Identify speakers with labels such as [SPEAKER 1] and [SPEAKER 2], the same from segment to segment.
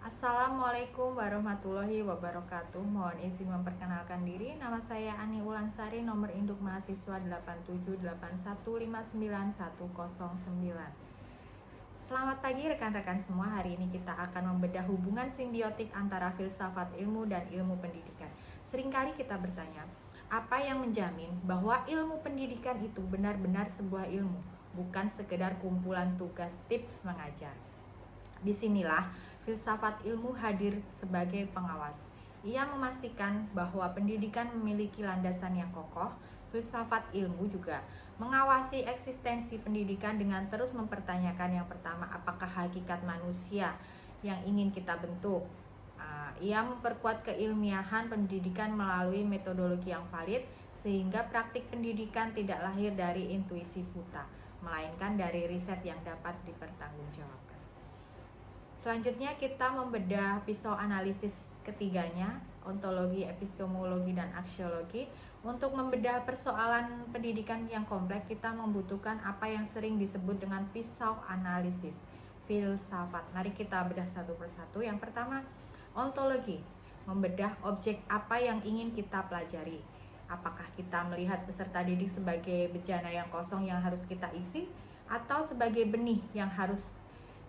[SPEAKER 1] Assalamualaikum warahmatullahi wabarakatuh. Mohon izin memperkenalkan diri. Nama saya Ani Ulansari, nomor induk mahasiswa 8781591109. Selamat pagi rekan-rekan semua. Hari ini kita akan membedah hubungan simbiotik antara filsafat ilmu dan ilmu pendidikan. Seringkali kita bertanya, apa yang menjamin bahwa ilmu pendidikan itu benar-benar sebuah ilmu, bukan sekedar kumpulan tugas tips mengajar? Disinilah filsafat ilmu hadir sebagai pengawas. Ia memastikan bahwa pendidikan memiliki landasan yang kokoh. Filsafat ilmu juga mengawasi eksistensi pendidikan dengan terus mempertanyakan yang pertama, apakah hakikat manusia yang ingin kita bentuk? Ia memperkuat keilmiahan pendidikan melalui metodologi yang valid, sehingga praktik pendidikan tidak lahir dari intuisi buta, melainkan dari riset yang dapat dipertanggungjawabkan. Selanjutnya kita membedah pisau analisis ketiganya, ontologi, epistemologi, dan aksiologi. Untuk membedah persoalan pendidikan yang kompleks, kita membutuhkan apa yang sering disebut dengan pisau analisis filsafat. Mari kita bedah satu persatu. Yang pertama, ontologi, membedah objek apa yang ingin kita pelajari. Apakah kita melihat peserta didik sebagai bejana yang kosong yang harus kita isi, atau sebagai benih yang harus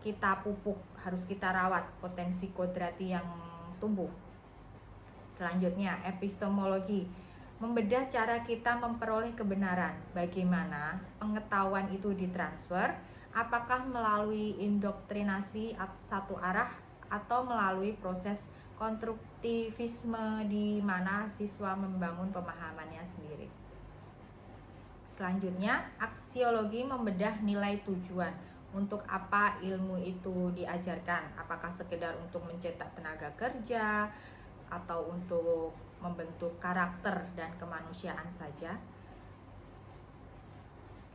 [SPEAKER 1] kita pupuk, harus kita rawat potensi kodrati yang tumbuh. Selanjutnya, epistemologi, membedah cara kita memperoleh kebenaran. Bagaimana pengetahuan itu ditransfer, apakah melalui indoktrinasi satu arah atau melalui proses konstruktivisme di mana siswa membangun pemahamannya sendiri. Selanjutnya, aksiologi, membedah nilai tujuan. Untuk apa ilmu itu diajarkan? Apakah sekedar untuk mencetak tenaga kerja atau untuk membentuk karakter dan kemanusiaan saja?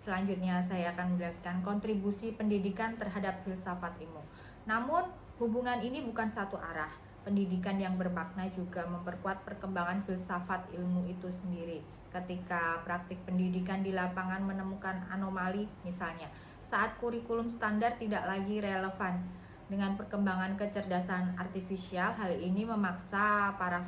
[SPEAKER 1] Selanjutnya saya akan menjelaskan kontribusi pendidikan terhadap filsafat ilmu. Namun hubungan ini bukan satu arah. Pendidikan yang bermakna juga memperkuat perkembangan filsafat ilmu itu sendiri. Ketika praktik pendidikan di lapangan menemukan anomali, misalnya saat kurikulum standar tidak lagi relevan dengan perkembangan kecerdasan artifisial, hal ini memaksa para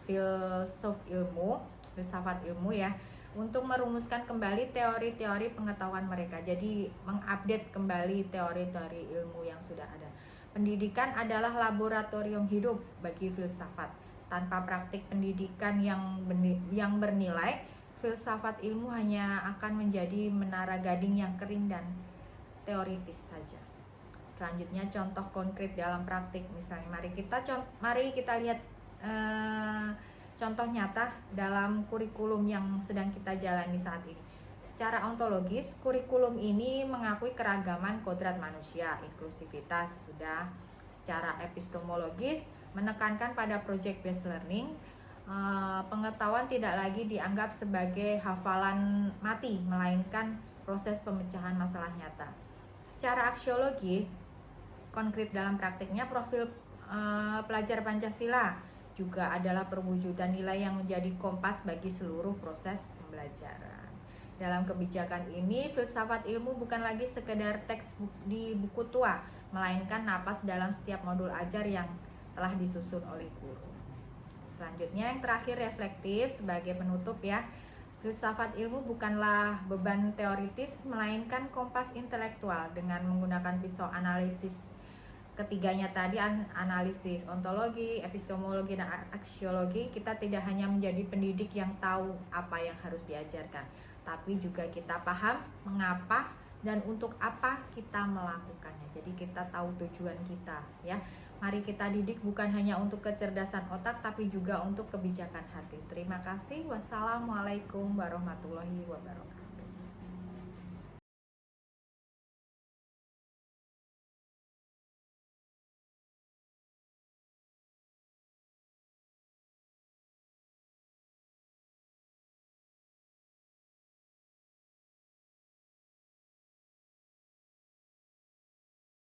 [SPEAKER 1] filsuf ilmu, filsafat ilmu ya, untuk merumuskan kembali teori-teori pengetahuan mereka. Jadi mengupdate kembali teori-teori ilmu yang sudah ada. Pendidikan adalah laboratorium hidup bagi filsafat. Tanpa praktik pendidikan yang bernilai, filsafat ilmu hanya akan menjadi menara gading yang kering dan teoritis saja. Selanjutnya, contoh konkret dalam praktik. Misalnya, mari kita lihat contoh nyata dalam kurikulum yang sedang kita jalani saat ini. Secara ontologis, kurikulum ini mengakui keragaman kodrat manusia, inklusivitas sudah. Secara epistemologis, menekankan pada project based learning. Pengetahuan tidak lagi dianggap sebagai hafalan mati, melainkan proses pemecahan masalah nyata. Secara aksiologi, konkret dalam praktiknya, profil pelajar Pancasila juga adalah perwujudan nilai yang menjadi kompas bagi seluruh proses pembelajaran. Dalam kebijakan ini, filsafat ilmu bukan lagi sekedar teks di buku tua, melainkan napas dalam setiap modul ajar yang telah disusun oleh guru. Selanjutnya, yang terakhir, reflektif sebagai penutup ya. Filsafat ilmu bukanlah beban teoritis, melainkan kompas intelektual. Dengan menggunakan pisau analisis ketiganya tadi, analisis ontologi, epistemologi, dan aksiologi, kita tidak hanya menjadi pendidik yang tahu apa yang harus diajarkan, tapi juga kita paham mengapa dan untuk apa kita melakukannya. Jadi kita tahu tujuan kita ya. Mari kita didik bukan hanya untuk kecerdasan otak, tapi juga untuk kebijakan hati. Terima kasih. Wassalamualaikum warahmatullahi wabarakatuh.